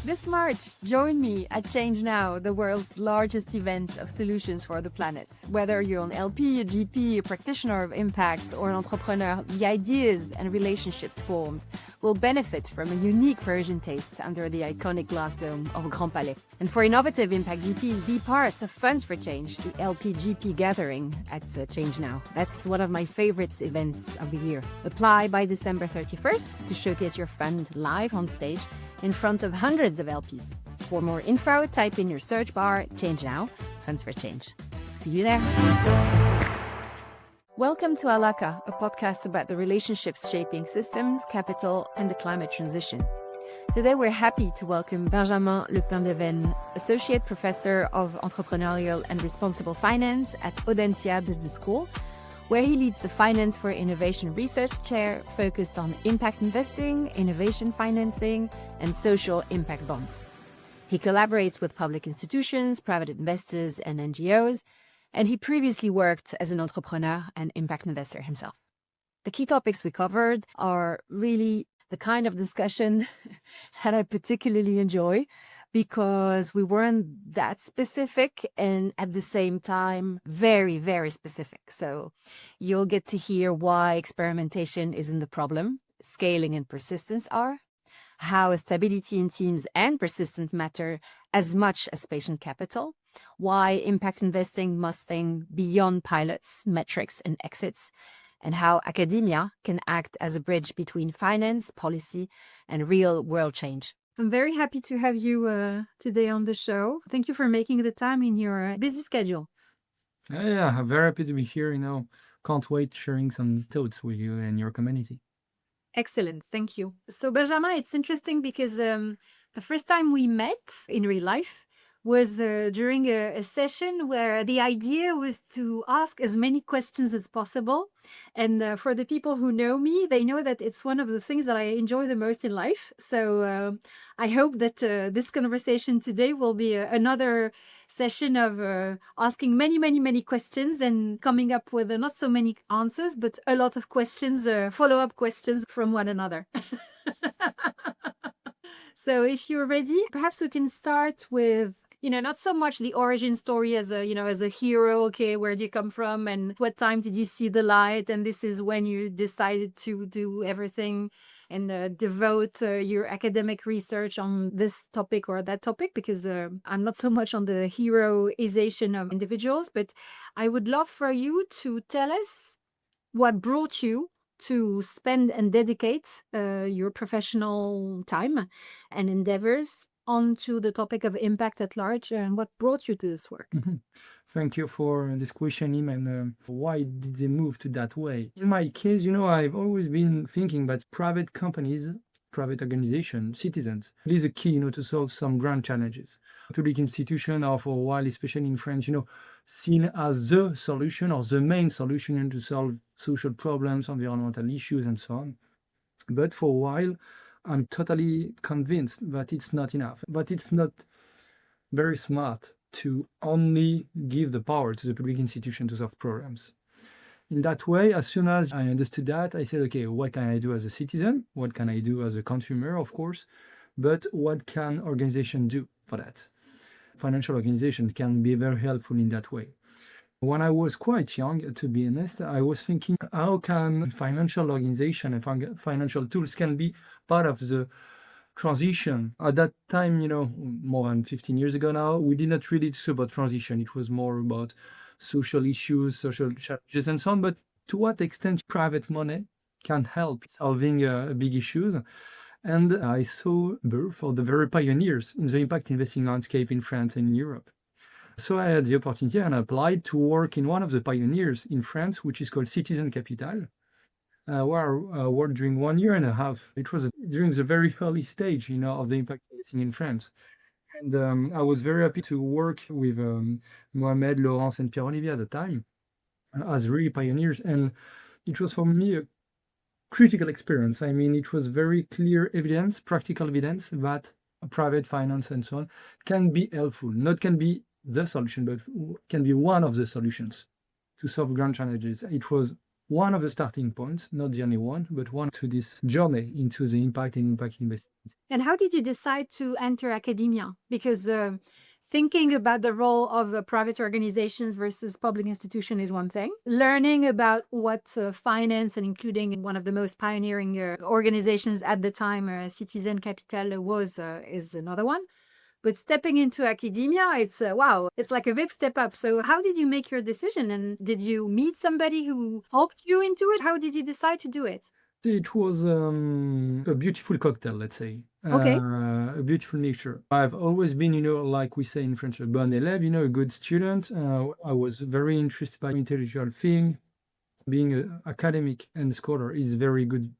This March, join me at Change Now, the world's largest event of solutions for the planet. Whether you're an LP, a GP, a practitioner of impact, or an entrepreneur, the ideas and relationships formed will benefit from a unique Parisian taste under the iconic glass dome of Grand Palais. And for innovative impact GPs, be part of Funds for Change, the LP GP gathering at Change Now. That's one of my favorite events of the year. Apply by December 31st to showcase your fund live on stage in front of hundreds of LPs. For more info, type in your search bar, Change Now, Funds for Change. See you there. Welcome to ALAQA, a podcast about the relationships shaping systems, capital, and the climate transition. Today, we're happy to welcome Benjamin Le Pendeven, Associate Professor of Entrepreneurial and Responsible Finance at Audencia Business School, where he leads the Finance for Innovation Research Chair focused on impact investing, innovation financing, and social impact bonds. He collaborates with public institutions, private investors, and NGOs, and he previously worked as an entrepreneur and impact investor himself. The key topics we covered are really the kind of discussion that I particularly enjoy, because we weren't that specific and at the same time very, very specific. So you'll get to hear why experimentation isn't the problem, scaling and persistence are, how stability in teams and persistence matter as much as patient capital, why impact investing must think beyond pilots, metrics, and exits, and how academia can act as a bridge between finance, policy, and real-world change. I'm very happy to have you today on the show. Thank you for making the time in your busy schedule. Yeah, I'm very happy to be here. Can't wait sharing some thoughts with you and your community. Excellent. Thank you. So, Benjamin, it's interesting because the first time we met in real life was during a session where the idea was to ask as many questions as possible. And for the people who know me, they know that it's one of the things that I enjoy the most in life. So I hope that this conversation today will be another session of asking many, many, many questions and coming up with not so many answers, but a lot of questions, follow-up questions from one another. So if you're ready, perhaps we can start with, not so much the origin story as a hero. Okay, where did you come from and what time did you see the light? And this is when you decided to do everything and devote your academic research on this topic or that topic, because I'm not so much on the heroization of individuals, but I would love for you to tell us what brought you to spend and dedicate your professional time and endeavors onto the topic of impact at large, and what brought you to this work? Mm-hmm. Thank you for this question, Im, and why did they move to that way? In my case, I've always been thinking that private companies, private organizations, citizens, it is a key, to solve some grand challenges. Public institutions are for a while, especially in France, seen as the solution or the main solution to solve social problems, environmental issues, and so on. But for a while, I'm totally convinced that it's not enough, but it's not very smart to only give the power to the public institution to solve problems. In that way, as soon as I understood that, I said, okay, what can I do as a citizen? What can I do as a consumer, of course? But what can organization do for that? Financial organization can be very helpful in that way. When I was quite young, to be honest, I was thinking, how can financial organization and financial tools can be part of the transition? At that time, more than 15 years ago now, we did not really talk about transition. It was more about social issues, social challenges, and so on. But to what extent private money can help solving big issues? And I saw birth of the very pioneers in the impact investing landscape in France and in Europe. So I had the opportunity and applied to work in one of the pioneers in France, which is called Citizen Capital, where I worked during 1 year and a half. It was during the very early stage, of the impact investing in France. And I was very happy to work with Mohamed, Laurence, and Pierre-Olivier at the time as really pioneers. And it was for me a critical experience. I mean, it was very clear evidence, practical evidence that private finance and so on can be helpful, not can be the solution, but can be one of the solutions to solve grand challenges. It was one of the starting points, not the only one, but one to this journey into the impact and impact investment. And how did you decide to enter academia? Because thinking about the role of private organizations versus public institution is one thing. Learning about what finance, and including one of the most pioneering organizations at the time, Citizen Capital, was is another one. But stepping into academia, it's wow, it's like a big step up. So how did you make your decision? And did you meet somebody who helped you into it? How did you decide to do it? It was a beautiful cocktail, let's say. Okay. A beautiful mixture. I've always been, like we say in French, a bon élève, a good student. I was very interested by intellectual thing. Being an academic and a scholar is very good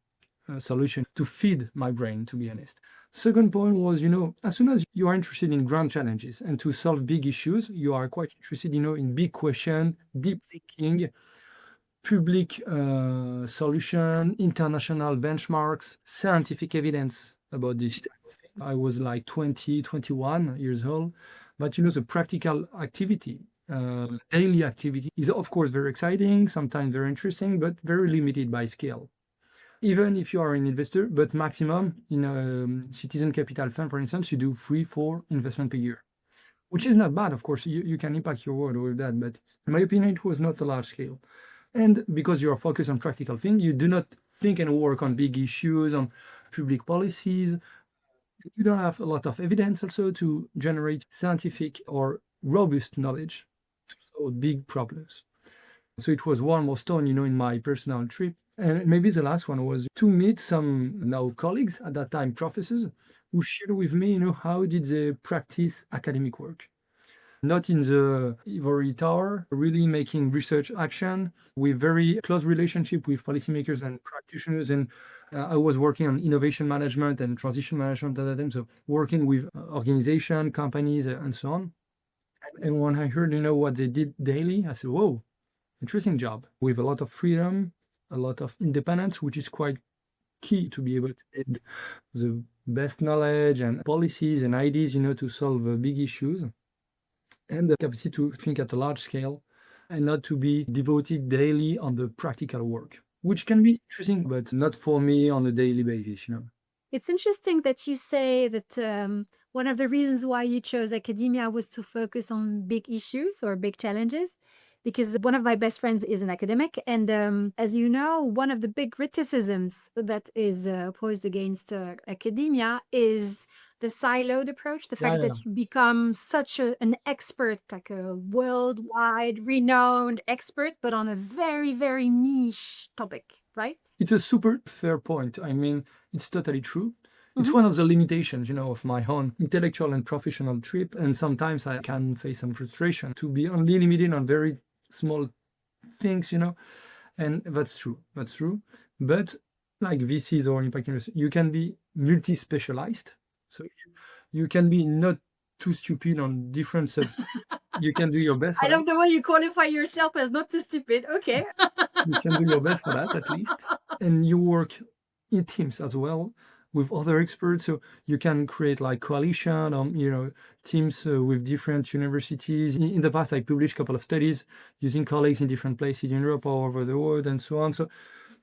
solution to feed my brain, to be honest. Second point was, as soon as you are interested in grand challenges and to solve big issues, you are quite interested, in big question, deep thinking, public solution, international benchmarks, scientific evidence about this type of thing. I was like 20, 21 years old, but the practical activity, daily activity is of course very exciting, sometimes very interesting, but very limited by scale. Even if you are an investor, but maximum in a citizen capital fund, for instance, you do 3-4 investment per year, which is not bad. Of course, you can impact your world with that, but in my opinion, it was not a large scale. And because you are focused on practical things, you do not think and work on big issues, on public policies. You don't have a lot of evidence also to generate scientific or robust knowledge to solve big problems. So it was one more stone, in my personal trip. And maybe the last one was to meet some now colleagues, at that time professors, who shared with me, how did they practice academic work. Not in the ivory tower, really making research action with very close relationship with policymakers and practitioners. And I was working on innovation management and transition management at that time, so working with organization, companies, and so on. And when I heard, what they did daily, I said, whoa, interesting job with a lot of freedom, a lot of independence, which is quite key to be able to get the best knowledge and policies and ideas, to solve big issues, and the capacity to think at a large scale and not to be devoted daily on the practical work, which can be interesting, but not for me on a daily basis, It's interesting that you say that one of the reasons why you chose academia was to focus on big issues or big challenges, because one of my best friends is an academic. And as you know, one of the big criticisms that is posed against academia is the siloed approach, the fact that you become such an expert, like a worldwide renowned expert, but on a very, very niche topic, right? It's a super fair point. I mean, it's totally true. It's one of the limitations, of my own intellectual and professional trip. And sometimes I can face some frustration to be only limited on very small things, and that's true. But like VCs or impact investors, you can be multi-specialized. So you can be not too stupid on different you can do your best. I love the way you qualify yourself as not too stupid. Okay. You can do your best for that, at least. And you work in teams as well with other experts. So you can create like coalition on, teams with different universities. In the past, I published a couple of studies using colleagues in different places in Europe all over the world and so on. So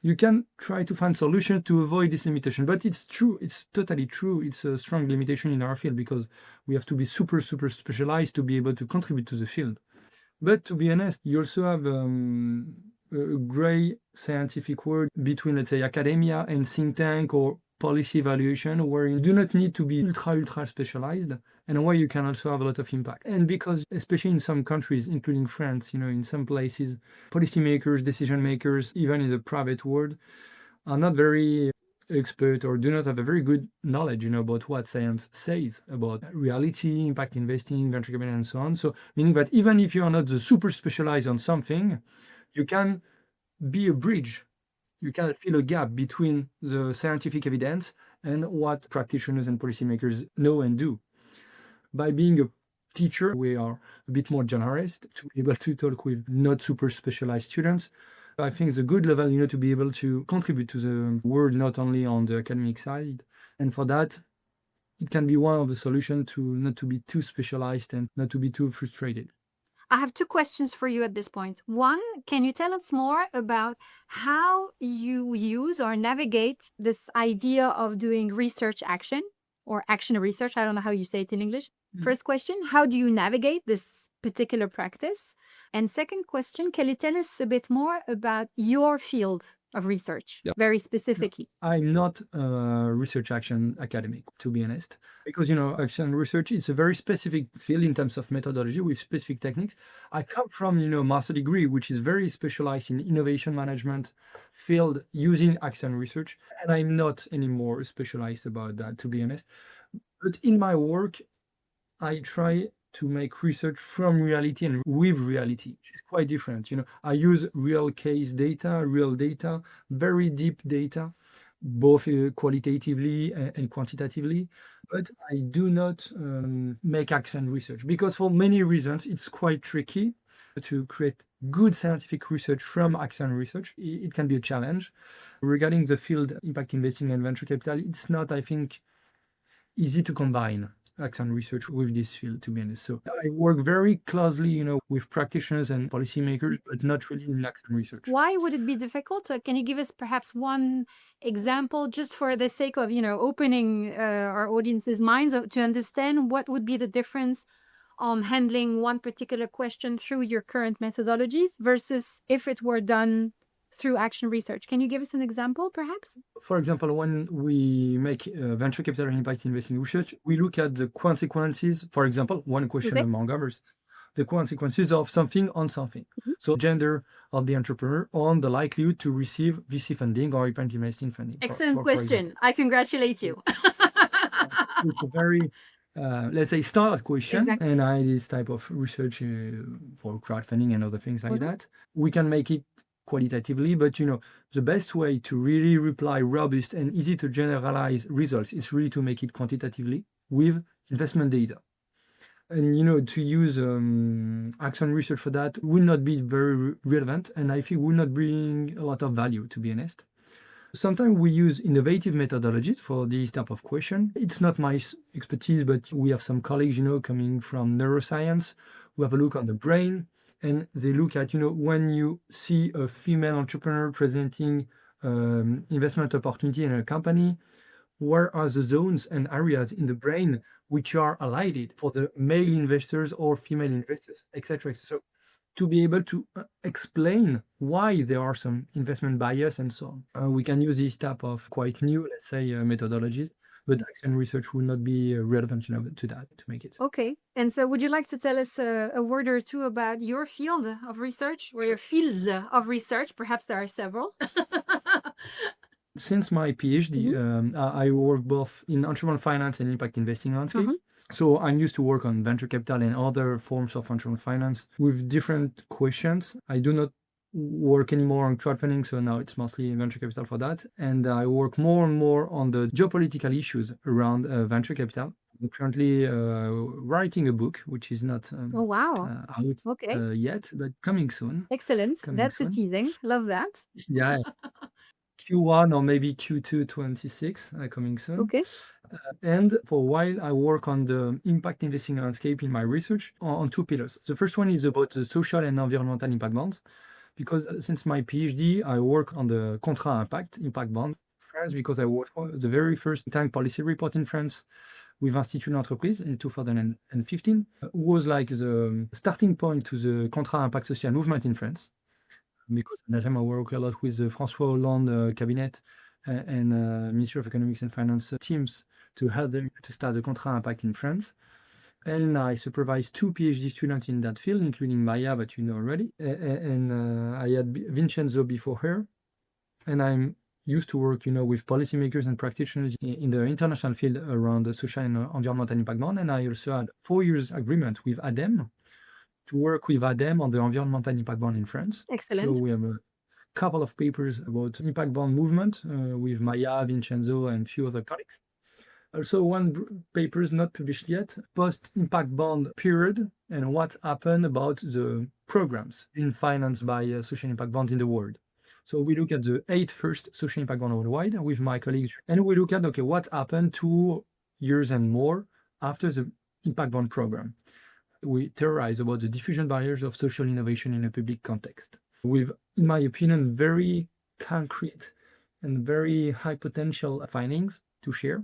you can try to find solutions to avoid this limitation. But it's true. It's totally true. It's a strong limitation in our field because we have to be super, super specialized to be able to contribute to the field. But to be honest, you also have a gray scientific world between, let's say, academia and think tank or policy evaluation, where you do not need to be ultra specialized, and where you can also have a lot of impact. And because, especially in some countries, including France, in some places, policymakers, decision makers, even in the private world, are not very expert or do not have a very good knowledge, about what science says about reality, impact investing, venture capital, and so on. So meaning that even if you are not the super specialized on something, you can be a bridge. You can fill a gap between the scientific evidence and what practitioners and policymakers know and do. By being a teacher, we are a bit more generous to be able to talk with not super specialized students. I think it's a good level, to be able to contribute to the world, not only on the academic side. And for that, it can be one of the solutions to not to be too specialized and not to be too frustrated. I have two questions for you at this point. One, can you tell us more about how you use or navigate this idea of doing research action or action research? I don't know how you say it in English. First question, how do you navigate this particular practice? And second question, can you tell us a bit more about your field of research, very specifically? I'm not a research action academic, to be honest, because, action research is a very specific field in terms of methodology with specific techniques. I come from, master degree, which is very specialized in innovation management field using action research. And I'm not anymore specialized about that, to be honest. But in my work, I try to make research from reality and with reality, which is quite different. I use real case data, very deep data, both qualitatively and quantitatively. But I do not make action research because for many reasons, it's quite tricky to create good scientific research from action research. It can be a challenge. Regarding the field impact investing and venture capital, it's not, I think, easy to combine action research with this field, to be honest. So I work very closely, with practitioners and policymakers, but not really in action research. Why would it be difficult? Can you give us perhaps one example just for the sake of, opening our audience's minds to understand what would be the difference on handling one particular question through your current methodologies versus if it were done through action research? Can you give us an example, perhaps? For example, when we make venture capital and impact investing research, we look at the consequences. For example, one question among others, the consequences of something on something. So gender of the entrepreneur on the likelihood to receive VC funding or impact investing funding. Excellent question. I congratulate you. It's a very, let's say, standard question. Exactly. And I this type of research for crowdfunding and other things like that. We can make it qualitatively, but the best way to really reply robust and easy to generalize results is really to make it quantitatively with investment data. And to use action research for that would not be very relevant, and I think would not bring a lot of value, to be honest. Sometimes we use innovative methodologies for this type of question. It's not my expertise, but we have some colleagues, coming from neuroscience who have a look on the brain. And they look at, when you see a female entrepreneur presenting investment opportunity in a company, where are the zones and areas in the brain which are aligned for the male investors or female investors, etc. So to be able to explain why there are some investment bias and so on. We can use this type of quite new, let's say, methodologies. But action research will not be relevant to that, to make it. Okay. And so would you like to tell us a word or two about your field of research or your fields of research? Perhaps there are several. Since my PhD, I work both in entrepreneurial finance and impact investing landscape. So I'm used to work on venture capital and other forms of entrepreneurial finance with different questions. I do not work anymore on crowdfunding, so now it's mostly venture capital for that. And I work more and more on the geopolitical issues around venture capital. I'm currently writing a book, which is not out yet, but coming soon. Excellent. That's a teasing. Love that. Yeah. Q1 or maybe Q2 26 coming soon. Okay. And for a while, I work on the impact investing landscape in my research on two pillars. The first one is about the social and environmental impact bonds. Because since my PhD, I work on the impact bond in France, because I worked on the very first tank policy report in France with Institut d'Entreprise in 2015, was like the starting point to the Contrat Impact Social movement in France. Because at that time I work a lot with the François Hollande cabinet and Ministry of Economics and Finance teams to help them to start the Contrat Impact in France. And I supervised two PhD students in that field, including Maya, that you know already. And I had Vincenzo before her. And I'm used to work, with policymakers and practitioners in the international field around the social and environmental impact bond. And I also had 4 years agreement with ADEME to work with ADEME on the environmental impact bond in France. Excellent. So we have a couple of papers about impact bond movement with Maya, Vincenzo, and a few other colleagues. Also, one paper is not published yet, post-impact bond period, and what happened about the programs in financed by social impact bonds in the world. So we look at the 8 first social impact bonds worldwide with my colleagues, and we look at, what happened 2 years and more after the impact bond program. we theorize about the diffusion barriers of social innovation in a public context with, in my opinion, very concrete and very high potential findings to share.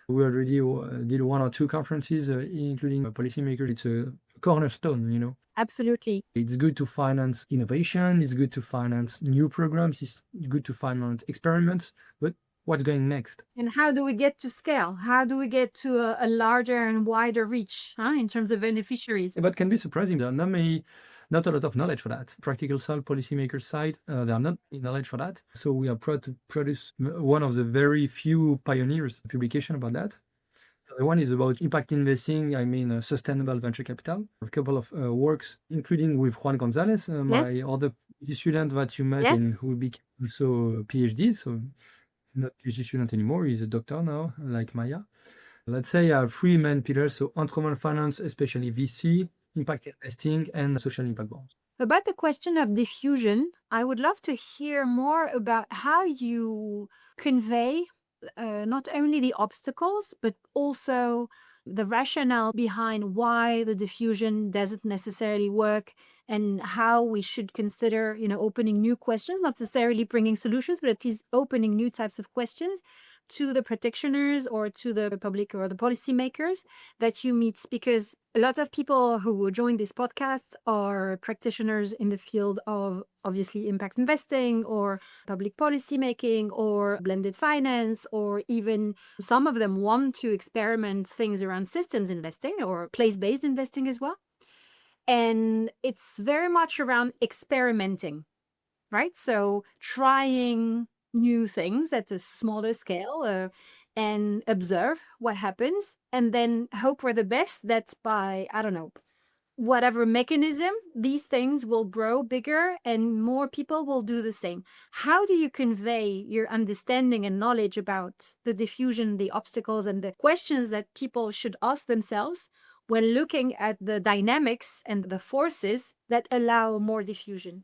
We already did 1 or 2 conferences, including policymakers. It's a cornerstone, you know. Absolutely. It's good to finance innovation, it's good to finance new programs, it's good to finance experiments, but what's going next? And how do we get to scale? How do we get to a larger and wider reach in terms of beneficiaries? That can be surprising. There are not a lot of knowledge for that. Practical side, policymakers side, there are not knowledge for that. So we are proud to produce one of the very few pioneers publication about that. The one is about impact investing, sustainable venture capital. A couple of works, including with Juan Gonzalez, my other student that you met and who became also a PhD. So not PhD student anymore, he's a doctor now, like Maya. Let's say 3 main pillars, so entrepreneurial finance, especially VC, impact investing, and social impact bonds. About the question of diffusion, I would love to hear more about how you convey not only the obstacles, but also the rationale behind why the diffusion doesn't necessarily work and how we should consider, opening new questions, not necessarily bringing solutions, but at least opening new types of questions to the practitioners or to the public or the policymakers that you meet, because a lot of people who join this podcast are practitioners in the field of obviously impact investing or public policy making or blended finance, or even some of them want to experiment things around systems investing or place-based investing as well. And it's very much around experimenting, right? So trying new things at a smaller scale and observe what happens, and then hope for the best that by, whatever mechanism, these things will grow bigger and more people will do the same. How do you convey your understanding and knowledge about the diffusion, the obstacles, and the questions that people should ask themselves when looking at the dynamics and the forces that allow more diffusion?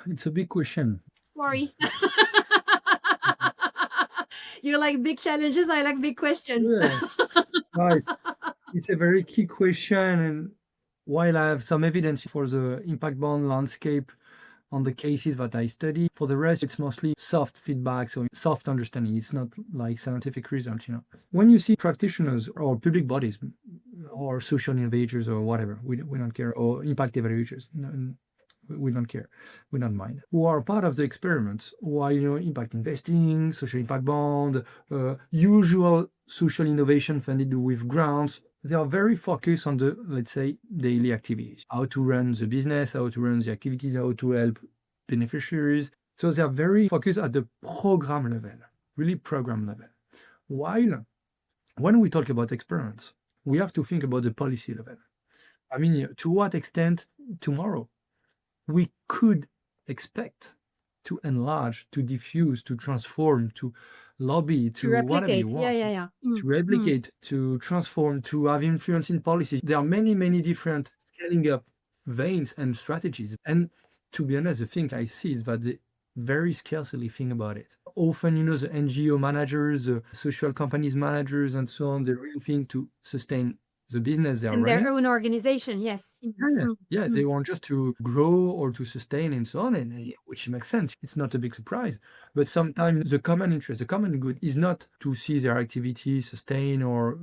It's a big question. Sorry. You like big challenges, I like big questions. Yeah. Right. It's a very key question, and while I have some evidence for the impact bond landscape on the cases that I study, for the rest, it's mostly soft feedback, so soft understanding. It's not like scientific results, When you see practitioners or public bodies or social innovators or whatever, we don't care, or impact evaluators, we don't care, we don't mind, who are part of the experiments, who are, impact investing, social impact bond, usual social innovation funded with grants. They are very focused on the, let's say, daily activities, how to run the business, how to run the activities, how to help beneficiaries. So they are very focused at the program level, really program level. While when we talk about experiments, we have to think about the policy level. To what extent tomorrow we could expect to enlarge, to diffuse, to transform, to lobby, to whatever you want, to replicate, to transform, to have influence in policy. There are many, many different scaling up veins and strategies. And to be honest, the thing I see is that they very scarcely think about it. Often, the NGO managers, the social companies managers, and so on, they really think to sustain the business they're running. Their own organization, yes. Yeah, they want just to grow or to sustain and so on, and which makes sense. It's not a big surprise. But sometimes the common interest, the common good is not to see their activity sustain or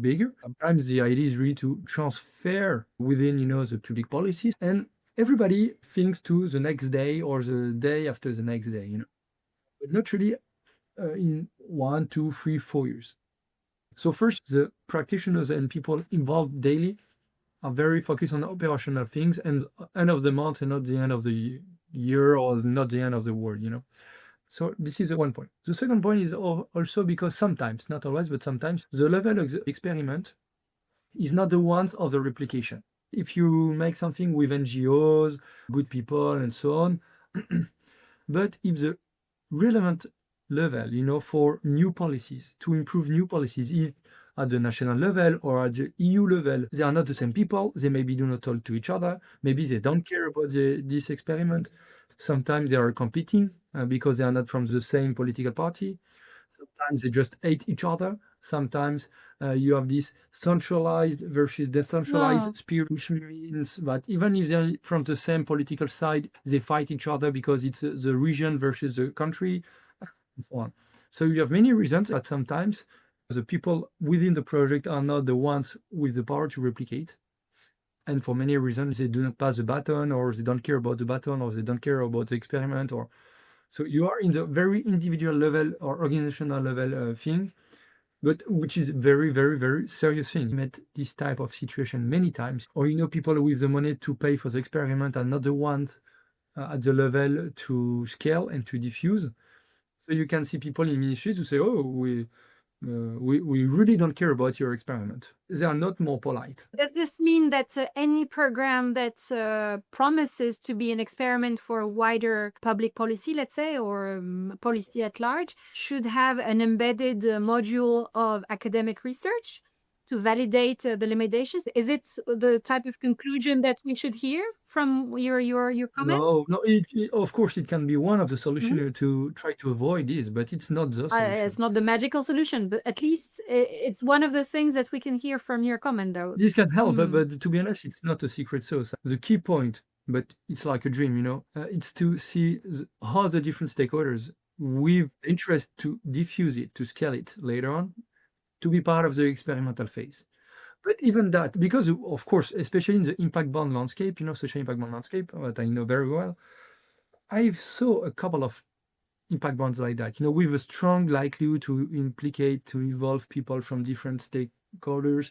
bigger. Sometimes the idea is really to transfer within the public policies, and everybody thinks to the next day or the day after the next day, but not really in 1, 2, 3, 4 years. So first, the practitioners and people involved daily are very focused on operational things and end of the month and not the end of the year or not the end of the world, So this is one point. The second point is also because sometimes, not always, but sometimes, the level of the experiment is not the ones of the replication. If you make something with NGOs, good people, and so on, but if the relevant level, for new policies, to improve new policies is at the national level or at the EU level, they are not the same people. They maybe do not talk to each other. Maybe they don't care about this experiment. Sometimes they are competing because they are not from the same political party. Sometimes they just hate each other. Sometimes you have this centralized versus decentralized spirit, which means that even if they're from the same political side, they fight each other because it's the region versus the country, and so on. So you have many reasons that sometimes the people within the project are not the ones with the power to replicate. And for many reasons, they do not pass the baton, or they don't care about the baton, or they don't care about the experiment. Or so you are in the very individual level or organizational level thing, but which is very, very, very serious thing. I met this type of situation many times. Or people with the money to pay for the experiment are not the ones at the level to scale and to diffuse. So you can see people in ministries who say, "Oh, we really don't care about your experiment." They are not more polite. Does this mean that any program that promises to be an experiment for a wider public policy, let's say, or policy at large, should have an embedded module of academic research to validate the limitations? Is it the type of conclusion that we should hear from your comments? No, of course, it can be one of the solutions to try to avoid this, but it's not the solution. It's not the magical solution, but at least it's one of the things that we can hear from your comment, though. This can help, but to be honest, it's not a secret sauce. The key point, but it's like a dream, it's to see how the different stakeholders with interest to diffuse it, to scale it later on, to be part of the experimental phase. But even that, because of course, especially in the impact-bound landscape, social impact-bound landscape, that I know very well, I saw a couple of impact bonds like that, with a strong likelihood to implicate, to involve people from different stakeholders,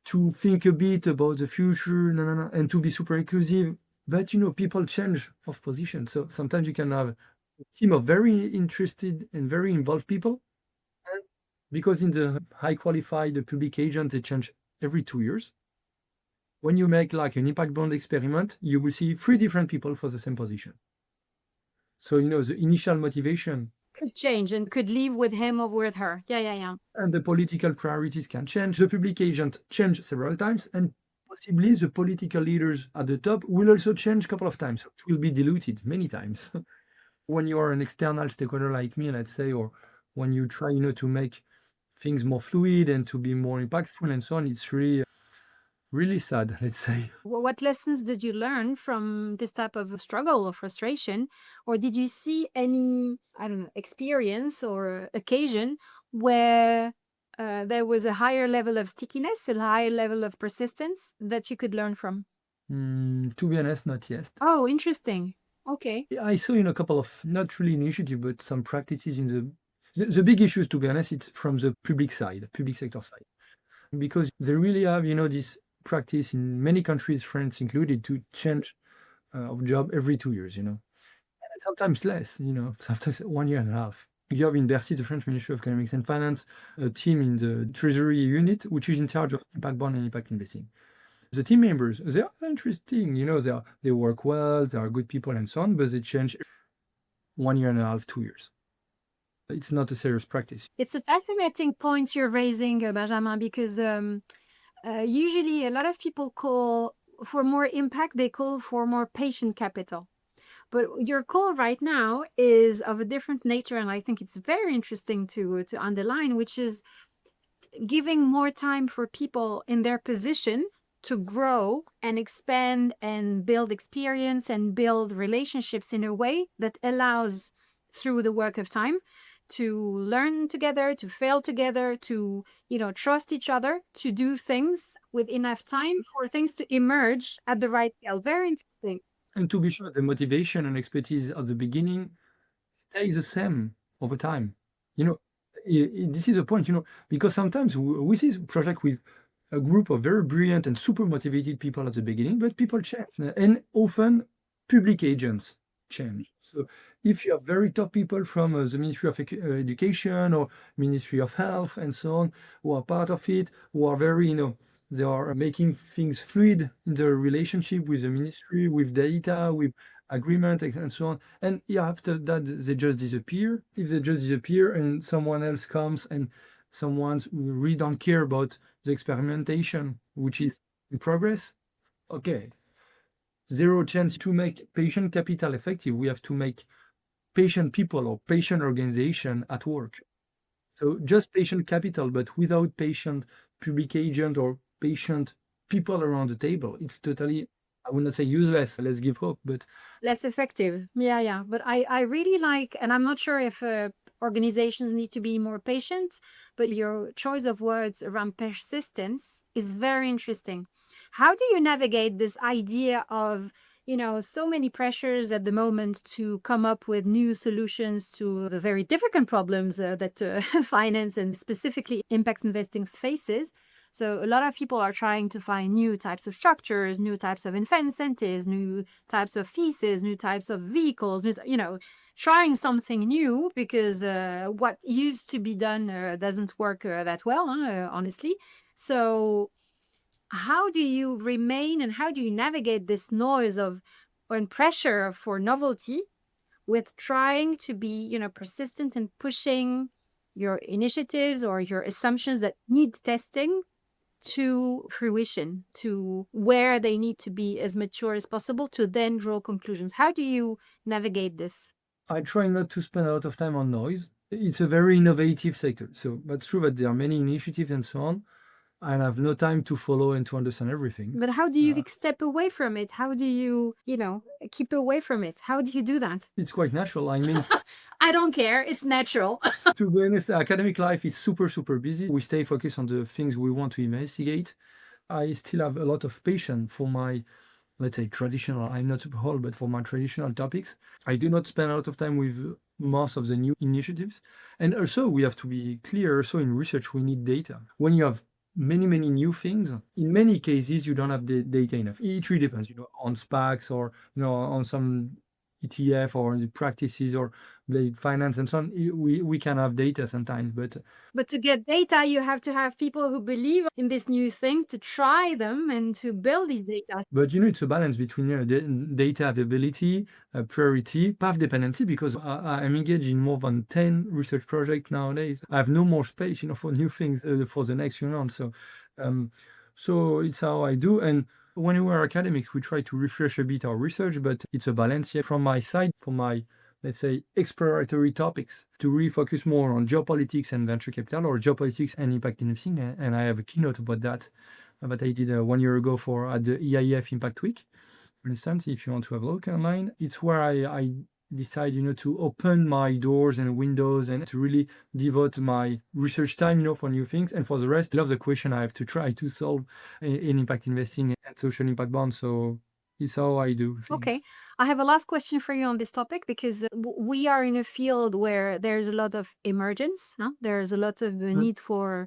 to think a bit about the future, and to be super inclusive. But, people change of position. So sometimes you can have a team of very interested and very involved people. And because in the high qualified public agent, they change every 2 years. When you make like an impact bond experiment, you will see 3 different people for the same position. So, the initial motivation could change and could leave with him or with her. Yeah. And the political priorities can change. The public agent change several times, and possibly the political leaders at the top will also change a couple of times. So it will be diluted many times. When you are an external stakeholder like me, let's say, or when you try, to make things more fluid and to be more impactful and so on, it's really sad, let's say. What lessons did you learn from this type of struggle or frustration? Or did you see any, experience or occasion where there was a higher level of stickiness, a higher level of persistence that you could learn from? To be honest, not yet. Oh, interesting. Okay. I saw, a couple of, not really initiative, but some practices in the big issues, to be honest, it's from the public sector side. Because they really have, this practice in many countries, France included, to change of job every 2 years, sometimes less, sometimes 1 year and a half. You have in Bercy, the French Ministry of Economics and Finance, a team in the Treasury unit, which is in charge of impact bond and impact investing. The team members, they are interesting, they work well, they are good people and so on, but they change 1 year and a half, 2 years. It's not a serious practice. It's a fascinating point you're raising, Benjamin, because usually a lot of people call for more impact, they call for more patient capital. But your call right now is of a different nature, and I think it's very interesting to underline, which is giving more time for people in their position to grow and expand and build experience and build relationships in a way that allows, through the work of time, to learn together, to fail together, to, trust each other, to do things with enough time for things to emerge at the right scale. Very interesting. And to be sure, the motivation and expertise at the beginning stays the same over time. This is the point, because sometimes we see project with a group of very brilliant and super motivated people at the beginning, but people change. And often public agents change. So if you have very top people from the Ministry of Education or Ministry of Health and so on, who are part of it, who are very, they are making things fluid in the relationship with the ministry, with data, with agreement, and so on. And after that, they just disappear. If they just disappear and someone else comes and someone really don't care about the experimentation, which is in progress, okay, zero chance to make patient capital effective. We have to make patient people or patient organization at work. So just patient capital, but without patient public agent or patient people around the table, it's totally, I would not say useless. Let's give hope, but Less effective. Yeah, yeah. But I really like, and I'm not sure if organizations need to be more patient, but your choice of words around persistence is very interesting. How do you navigate this idea of, so many pressures at the moment to come up with new solutions to the very difficult problems that finance and specifically impact investing faces? So a lot of people are trying to find new types of structures, new types of incentives, new types of theses, new types of vehicles, trying something new because what used to be done doesn't work that well, honestly. So how do you remain and how do you navigate this noise of and pressure for novelty with trying to be, persistent and pushing your initiatives or your assumptions that need testing to fruition, to where they need to be as mature as possible to then draw conclusions? How do you navigate this? I try not to spend a lot of time on noise. It's a very innovative sector. So that's true that there are many initiatives and so on. And I have no time to follow and to understand everything. But how do you step away from it? How do you, keep away from it? How do you do that? It's quite natural. I mean, I don't care. It's natural. to be honest, academic life is super, super busy. We stay focused on the things we want to investigate. I still have a lot of patience for my, let's say, traditional, I'm not super whole, but for my traditional topics. I do not spend a lot of time with most of the new initiatives. And also, we have to be clear, also in research, we need data. When you have many, many new things, in many cases, you don't have the data enough. It really depends, on SPACs or, on some ETF or the practices or the finance and so on. We can have data sometimes, but to get data, you have to have people who believe in this new thing to try them and to build these data. But it's a balance between data availability, priority, path dependency, because I'm engaged in more than 10 research projects nowadays. I have no more space, for new things for the next few months. So it's how I do. And when we are academics, we try to refresh a bit our research, but it's a balance here from my side, for my, let's say, exploratory topics, to really focus more on geopolitics and venture capital, or geopolitics and impact investing. And I have a keynote about that I did 1 year ago at the EIF Impact Week. For instance, if you want to have a look online, it's where I decide, to open my doors and windows and to really devote my research time, for new things. And for the rest, I love the question I have to try to solve in impact investing and social impact bonds. So it's how I do things. Okay. I have a last question for you on this topic because we are in a field where there's a lot of emergence. No? There's a lot of need for,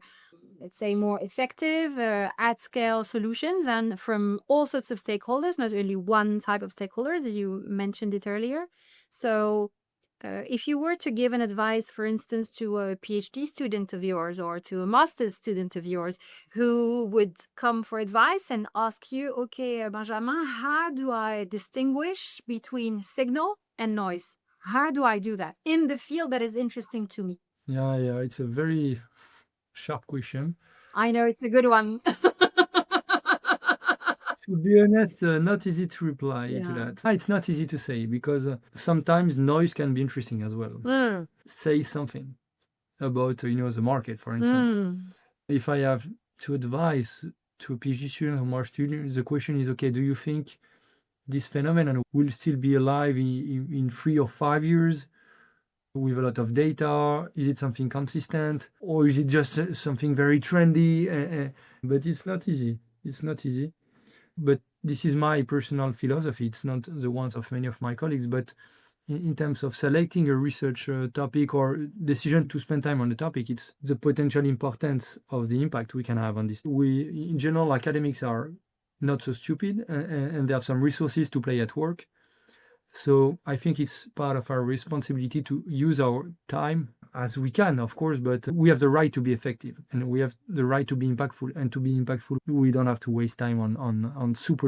let's say, more effective at-scale solutions, and from all sorts of stakeholders, not only one type of stakeholders, as you mentioned it earlier. So if you were to give an advice, for instance, to a PhD student of yours or to a master's student of yours who would come for advice and ask you, okay, Benjamin, how do I distinguish between signal and noise? How do I do that in the field that is interesting to me? Yeah, it's a very sharp question. I know it's a good one. To be honest, not easy to reply to that. It's not easy to say because sometimes noise can be interesting as well. Say something about the market, for instance. If I have to advise to a PhD student or more student, the question is, okay, do you think this phenomenon will still be alive in 3 or 5 years with a lot of data? Is it something consistent, or is it just something very trendy? But it's not easy. It's not easy. But this is my personal philosophy. It's not the ones of many of my colleagues. But in terms of selecting a research topic or decision to spend time on the topic, it's the potential importance of the impact we can have on this. We, in general, academics are not so stupid, and they have some resources to play at work. So I think it's part of our responsibility to use our time as we can, of course, but we have the right to be effective and we have the right to be impactful. And to be impactful, we don't have to waste time on super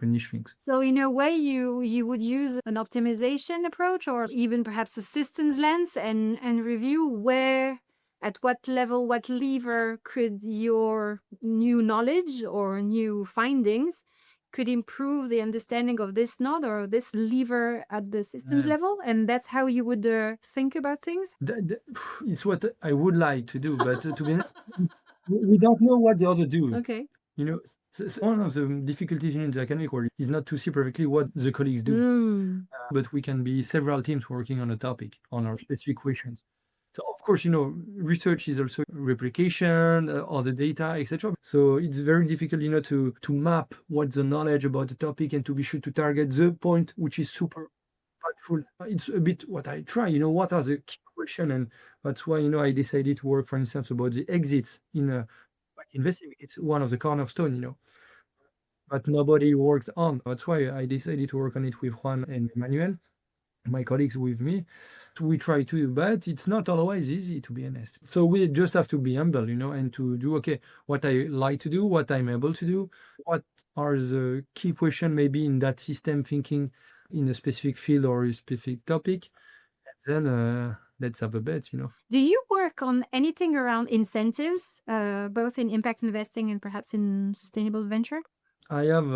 niche things. So in a way, you would use an optimization approach or even perhaps a systems lens and review where, at what level, what lever could your new knowledge or new findings could improve the understanding of this node or this lever at the systems level, and that's how you would think about things? It's what I would like to do, but to be honest, we don't know what the other do. Okay. You know, one of the difficulties in the academic world is not to see perfectly what the colleagues do, but we can be several teams working on a topic, on our specific questions. So of course, research is also replication of the data, etc. So it's very difficult, to map what's the knowledge about the topic and to be sure to target the point which is super impactful. It's a bit what I try, what are the key questions, and that's why, I decided to work, for instance, about the exits in investing. It's one of the cornerstone, but nobody worked on. That's why I decided to work on it with Juan and Emmanuel, my colleagues with me. We try to, but it's not always easy, to be honest. So we just have to be humble, and to do, okay, what I like to do, what I'm able to do, what are the key questions maybe in that system thinking in a specific field or a specific topic. And then let's have a bet, Do you work on anything around incentives, both in impact investing and perhaps in sustainable venture? I have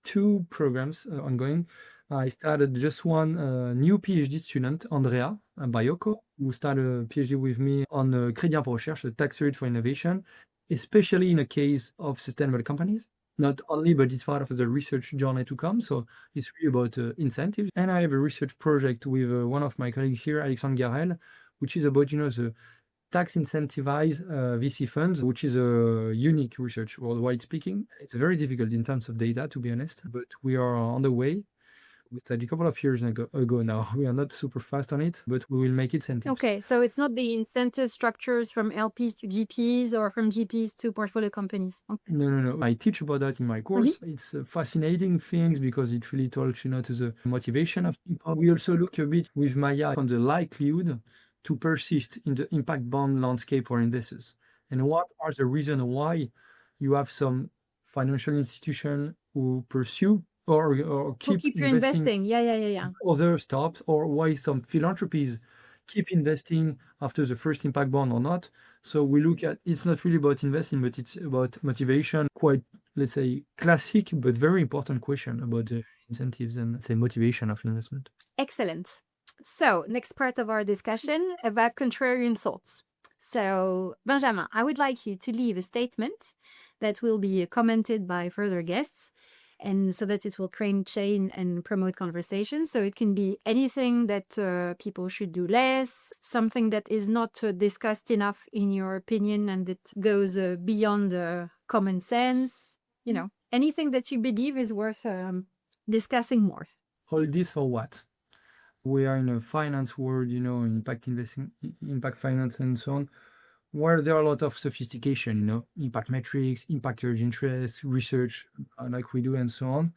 2 programs ongoing. I started just one new PhD student, Andrea Bayoko, who started a PhD with me on Crédit Impôt Recherche, the tax credit for innovation, especially in a case of sustainable companies. Not only, but it's part of the research journey to come. So it's really about incentives. And I have a research project with one of my colleagues here, Alexandre Garel, which is about, the tax incentivized VC funds, which is a unique research worldwide speaking. It's very difficult in terms of data, to be honest, but we are on the way. We started a couple of years ago now. We are not super fast on it, but we will make it incentives. Okay, so it's not the incentive structures from LPs to GPs or from GPs to portfolio companies. Okay. No. I teach about that in my course. It's a fascinating thing because it really talks, to the motivation of people. We also look a bit with Maya on the likelihood to persist in the impact bond landscape for investors. And what are the reasons why you have some financial institution who pursue or keep your investing. Yeah. Others stop, or why some philanthropies keep investing after the first impact bond or not. So we look at, it's not really about investing, but it's about motivation. Quite, let's say, classic, but very important question about the incentives and, say, motivation of investment. Excellent. So next part of our discussion about contrarian thoughts. So Benjamin, I would like you to leave a statement that will be commented by further guests, and so that it will create chain and promote conversations. So it can be anything that people should do less, something that is not discussed enough in your opinion and that goes beyond common sense, anything that you believe is worth discussing more. All this for what? We are in a finance world, impact investing, impact finance and so on, where there are a lot of sophistication, impact metrics, impact area interest, research, like we do and so on.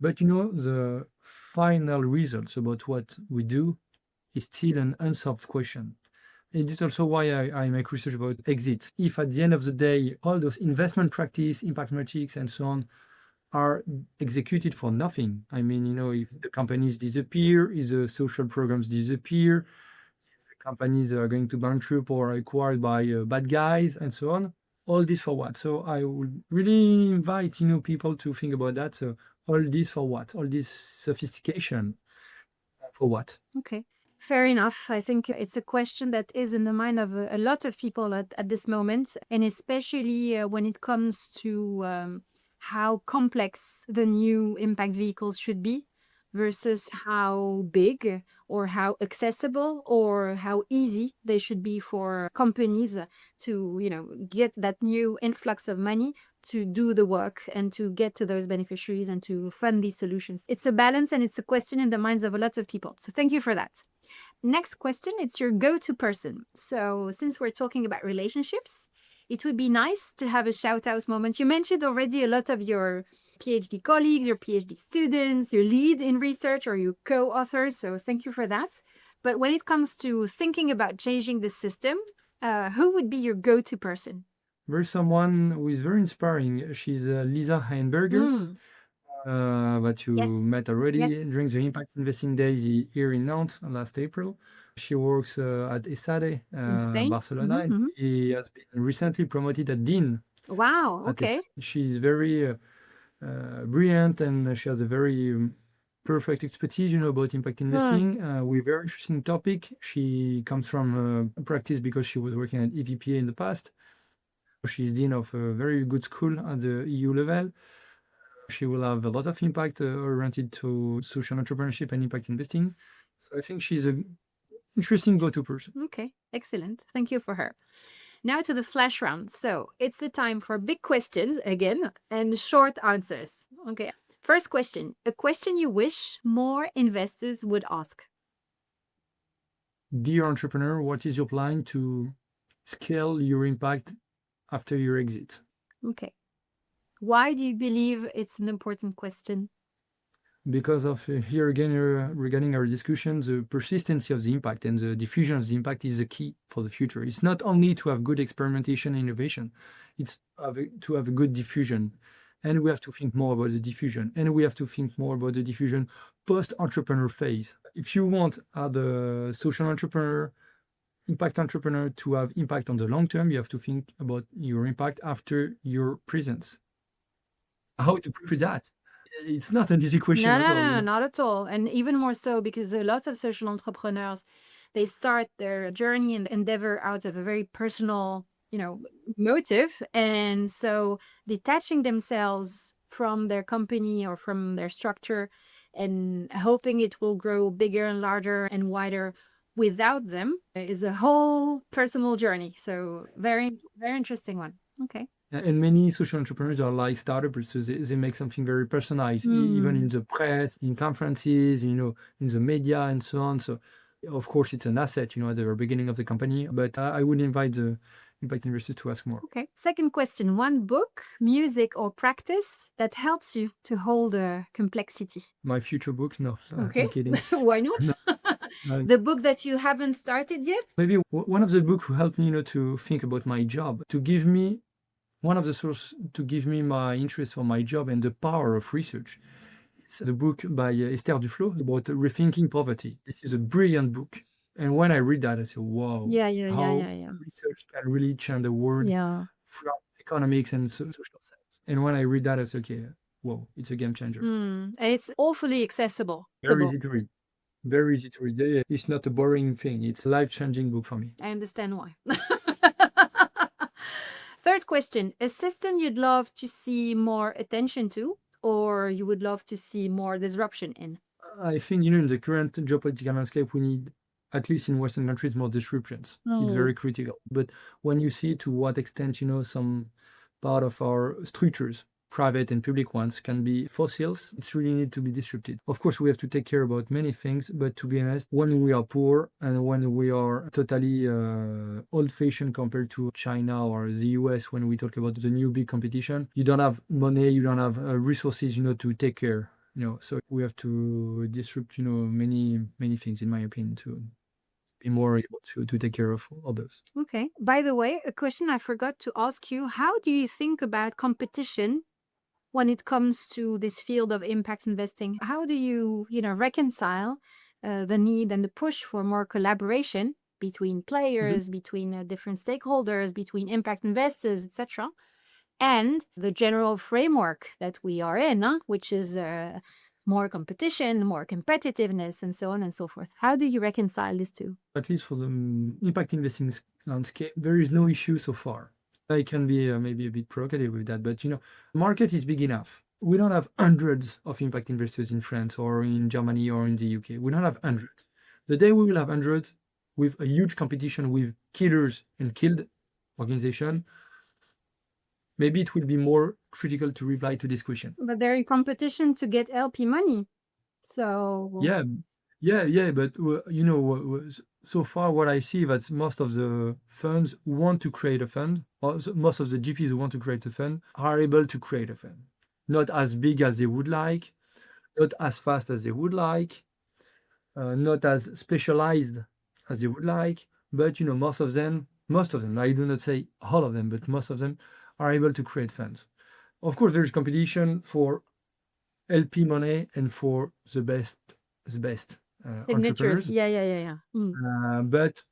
But, the final results about what we do is still an unsolved question. It is also why I make research about exit. If at the end of the day, all those investment practice, impact metrics and so on are executed for nothing. I mean, if the companies disappear, if the social programs disappear, companies are going to bankrupt or acquired by bad guys and so on. All this for what? So I would really invite people to think about that. So all this for what? All this sophistication for what? Okay, fair enough. I think it's a question that is in the mind of a lot of people at this moment, and especially when it comes to how complex the new impact vehicles should be versus how big or how accessible or how easy they should be for companies to, get that new influx of money to do the work and to get to those beneficiaries and to fund these solutions. It's a balance and it's a question in the minds of a lot of people. So thank you for that. Next question, it's your go-to person. So since we're talking about relationships, it would be nice to have a shout-out moment. You mentioned already a lot of your PhD colleagues, your PhD students, your lead in research or your co-authors, so thank you for that. But when it comes to thinking about changing the system, who would be your go-to person? There's someone who is very inspiring. She's Lisa Heinberger, that you met already during the Impact Investing Days here in Nantes last April. She works at ESADE, Barcelona. She has been recently promoted as Dean. Wow, okay. She's very brilliant, and she has a very perfect expertise, about impact investing. With very interesting topic. She comes from practice because she was working at EVPA in the past. She's dean of a very good school at the EU level. She will have a lot of impact oriented to social entrepreneurship and impact investing. So I think she's an interesting go-to person. Okay, excellent. Thank you for her. Now to the flash round. So it's the time for big questions again and short answers. Okay. First question, a question you wish more investors would ask. Dear entrepreneur, what is your plan to scale your impact after your exit? Okay. Why do you believe it's an important question? Because of here again, regarding our discussions, the persistency of the impact and the diffusion of the impact is the key for the future. It's not only to have good experimentation and innovation, it's to have a good diffusion. And we have to think more about the diffusion. And we have to think more about the diffusion post-entrepreneur phase. If you want the social entrepreneur, impact entrepreneur to have impact on the long term, you have to think about your impact after your presence. How to prepare that? It's not an easy question at all. No, not at all. And even more so because a lot of social entrepreneurs, they start their journey and endeavor out of a very personal, motive. And so detaching themselves from their company or from their structure and hoping it will grow bigger and larger and wider without them is a whole personal journey. So very, very interesting one. Okay. And many social entrepreneurs are like startups, so they make something very personalized, even in the press, in conferences, in the media and so on. So, of course, it's an asset, at the very beginning of the company. But I would invite the impact investors to ask more. Okay. Second question, one book, music or practice that helps you to hold a complexity. My future book? No, Okay. I'm kidding. Why not? No. The book that you haven't started yet? Maybe one of the books who helped me, to think about my job, to give me one of the sources to give me my interest for my job and the power of research. It's the book by Esther Duflo about rethinking poverty. This is a brilliant book. And when I read that, I say, wow, Yeah. research can really change the world from economics and social science. And when I read that, I say, okay, whoa, it's a game changer. And it's awfully accessible. Very easy to read. Very easy to read. Yeah. It's not a boring thing. It's a life-changing book for me. I understand why. Third question, a system you'd love to see more attention to or you would love to see more disruption in? I think, in the current geopolitical landscape, we need, at least in Western countries, more disruptions. It's very critical. But when you see to what extent, some part of our structures, private and public ones, can be fossils, it's really need to be disrupted. Of course, we have to take care about many things, but to be honest, when we are poor and when we are totally old-fashioned compared to China or the US, when we talk about the new big competition, you don't have money, you don't have resources, to take care. So we have to disrupt, many things, in my opinion, to be more able to take care of others. Okay. By the way, a question I forgot to ask you, how do you think about competition when it comes to this field of impact investing? How do you, reconcile the need and the push for more collaboration between players, between different stakeholders, between impact investors, etc., and the general framework that we are in, which is more competition, more competitiveness, and so on and so forth? How do you reconcile these two? At least for the impact investing landscape, there is no issue so far. I can be maybe a bit provocative with that, but the market is big enough. We don't have hundreds of impact investors in France or in Germany or in the UK. We don't have hundreds. The day we will have hundreds with a huge competition with killers and killed organization, maybe it will be more critical to reply to this question. But they're in competition to get LP money. So Yeah, but so far what I see that most of the funds who want to create a fund, or most of the GPs who want to create a fund, are able to create a fund. Not as big as they would like, not as fast as they would like, not as specialized as they would like, but most of them, I do not say all of them, but most of them are able to create funds. Of course, there is competition for LP money and for the best signatures. entrepreneurs. Yeah. But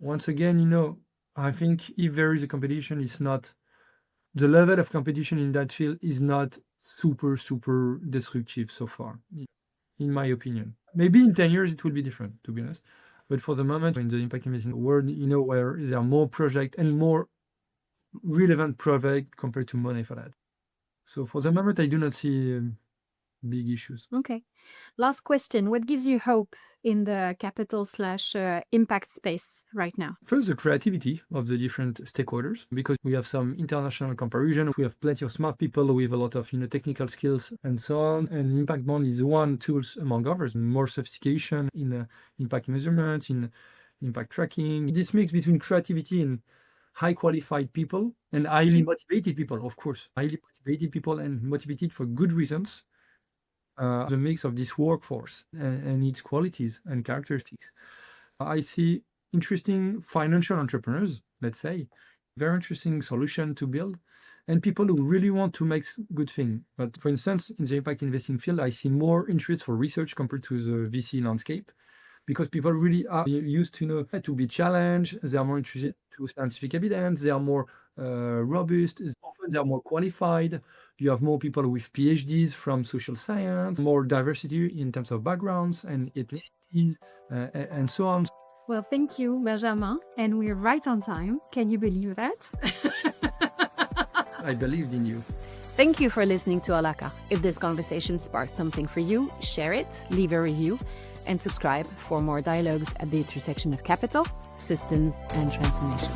once again, I think if there is a competition, it's not the level of competition in that field is not super, super destructive so far, in my opinion. Maybe in 10 years it will be different, to be honest. But for the moment, in the impact investing world, where there are more projects and more relevant projects compared to money for that. So for the moment, I do not see big issues. Okay. Last question. What gives you hope in the capital / impact space right now? First, the creativity of the different stakeholders, because we have some international comparison. We have plenty of smart people with a lot of technical skills and so on. And impact bond is one tool among others. More sophistication in impact measurement, in impact tracking. This mix between creativity and high qualified people and highly motivated people, of course. Highly motivated people and motivated for good reasons. The mix of this workforce and its qualities and characteristics. I see interesting financial entrepreneurs, let's say, very interesting solution to build, and people who really want to make good things. But for instance, in the impact investing field, I see more interest for research compared to the VC landscape, because people really are used to be challenged. They are more interested to scientific evidence. They are more robust. Often they are more qualified. You have more people with PhDs from social science, more diversity in terms of backgrounds and ethnicities, and so on. Well, thank you, Benjamin. And we're right on time. Can you believe that? I believed in you. Thank you for listening to ALAQA. If this conversation sparked something for you, share it, leave a review, and subscribe for more dialogues at the intersection of capital, systems, and transformation.